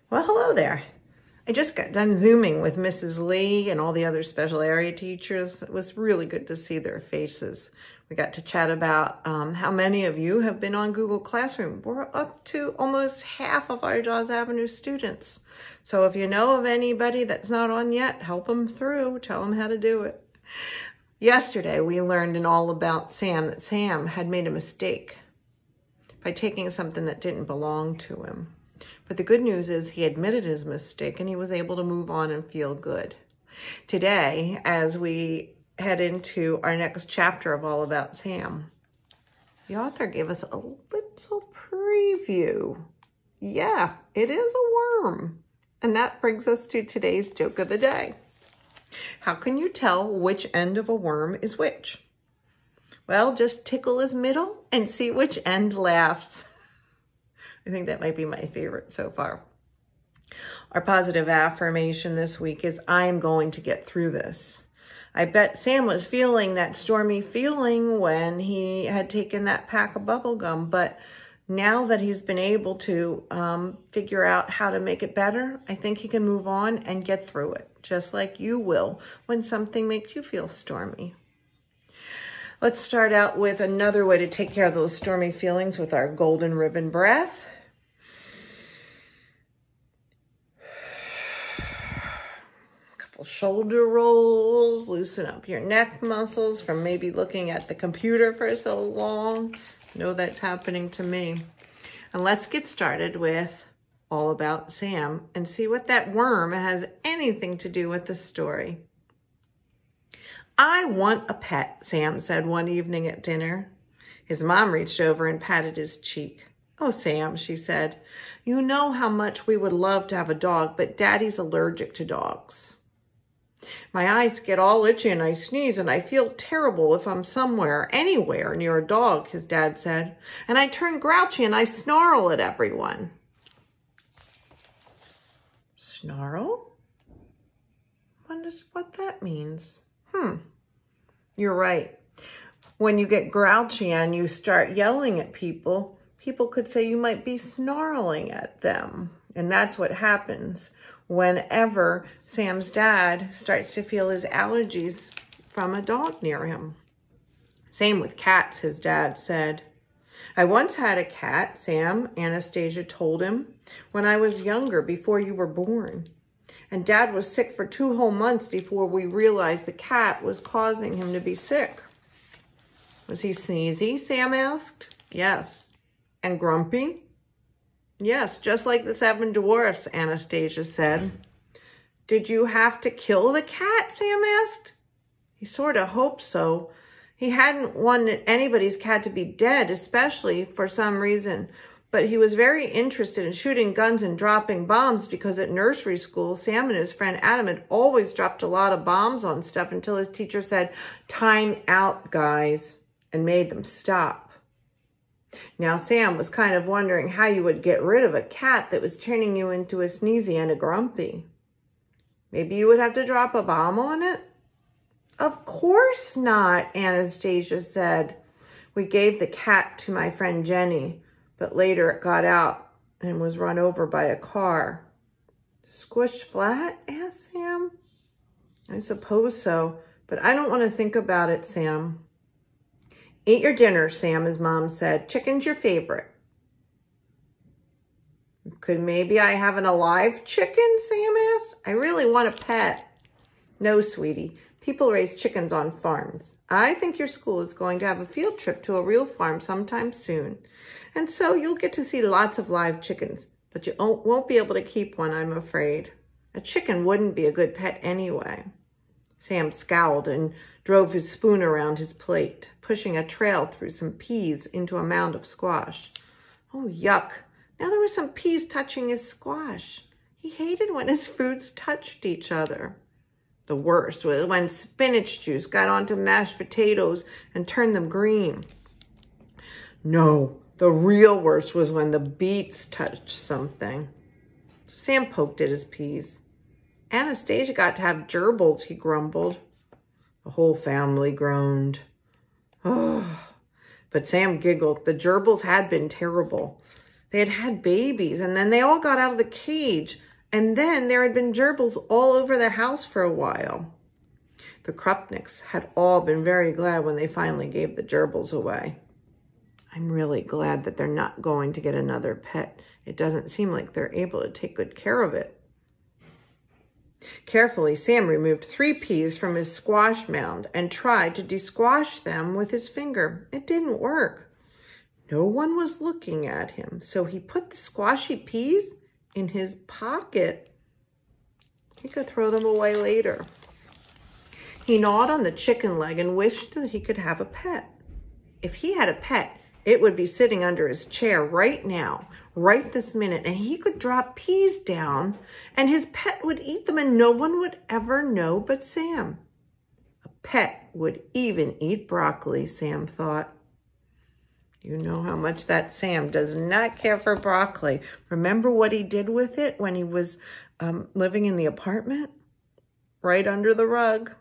Well, hello there. I just got done Zooming with Mrs. Lee and all the other special area teachers. It was really good to see their faces. We got to chat about how many of you have been on Google Classroom. We're up to almost half of our Jaws Avenue students. So if you know of anybody that's not on yet, help them through. Tell them how to do it. Yesterday, we learned in All About Sam that Sam had made a mistake by taking something that didn't belong to him. But the good news is he admitted his mistake and he was able to move on and feel good. Today, as we head into our next chapter of All About Sam, the author gave us a little preview. Yeah, it is a worm. And that brings us to today's joke of the day. How can you tell which end of a worm is which? Well, just tickle his middle and see which end laughs. I think that might be my favorite so far. Our positive affirmation this week is, I'm going to get through this. I bet Sam was feeling that stormy feeling when he had taken that pack of bubble gum, but now that he's been able to figure out how to make it better, I think he can move on and get through it, just like you will when something makes you feel stormy. Let's start out with another way to take care of those stormy feelings with our golden ribbon breath. Shoulder rolls, loosen up your neck muscles from maybe looking at the computer for so long. I know that's happening to me. And let's get started with All About Sam and see what that worm has anything to do with the story. I want a pet, Sam said one evening at dinner. His mom reached over and patted his cheek. Oh, Sam, she said, you know how much we would love to have a dog, but Daddy's allergic to dogs. My eyes get all itchy and I sneeze and I feel terrible if I'm somewhere, anywhere near a dog, his dad said. And I turn grouchy and I snarl at everyone. Snarl? Wonder what that means. You're right. When you get grouchy and you start yelling at people, people could say you might be snarling at them. And that's what happens whenever Sam's dad starts to feel his allergies from a dog near him. Same with cats, his dad said. I once had a cat, Sam, Anastasia told him, when I was younger, before you were born. And Dad was sick for 2 whole months before we realized the cat was causing him to be sick. Was he sneezy, Sam asked. Yes. And grumpy? Yes, just like the 7 dwarfs, Anastasia said. Did you have to kill the cat, Sam asked. He sort of hoped so. He hadn't wanted anybody's cat to be dead, especially for some reason. But he was very interested in shooting guns and dropping bombs because at nursery school, Sam and his friend Adam had always dropped a lot of bombs on stuff until his teacher said, "Time out, guys," and made them stop. Now, Sam was kind of wondering how you would get rid of a cat that was turning you into a sneezy and a grumpy. Maybe you would have to drop a bomb on it? Of course not, Anastasia said. We gave the cat to my friend Jenny, but later it got out and was run over by a car. Squished flat? Asked Sam. I suppose so, but I don't want to think about it, Sam. Eat your dinner, Sam, his mom said. Chicken's your favorite. Could maybe I have an alive chicken, Sam asked. I really want a pet. No, sweetie. People raise chickens on farms. I think your school is going to have a field trip to a real farm sometime soon. And so you'll get to see lots of live chickens, but you won't be able to keep one, I'm afraid. A chicken wouldn't be a good pet anyway. Sam scowled and drove his spoon around his plate, pushing a trail through some peas into a mound of squash. Oh, yuck. Now there were some peas touching his squash. He hated when his foods touched each other. The worst was when spinach juice got onto mashed potatoes and turned them green. No, the real worst was when the beets touched something. So Sam poked at his peas. Anastasia got to have gerbils, he grumbled. The whole family groaned. Oh, but Sam giggled. The gerbils had been terrible. They had had babies, and then they all got out of the cage, and then there had been gerbils all over the house for a while. The Krupniks had all been very glad when they finally gave the gerbils away. I'm really glad that they're not going to get another pet. It doesn't seem like they're able to take good care of it. Carefully, Sam removed 3 peas from his squash mound and tried to desquash them with his finger. It didn't work. No one was looking at him, so he put the squashy peas in his pocket. He could throw them away later. He gnawed on the chicken leg and wished that he could have a pet. If he had a pet, it would be sitting under his chair right now, right this minute, and he could drop peas down and his pet would eat them and no one would ever know but Sam. A pet would even eat broccoli, Sam thought. You know how much that Sam does not care for broccoli. Remember what he did with it when he was living in the apartment? Right under the rug.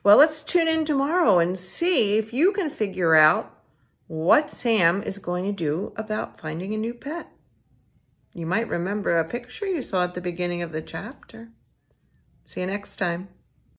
Well, let's tune in tomorrow and see if you can figure out what Sam is going to do about finding a new pet. You might remember a picture you saw at the beginning of the chapter. See you next time.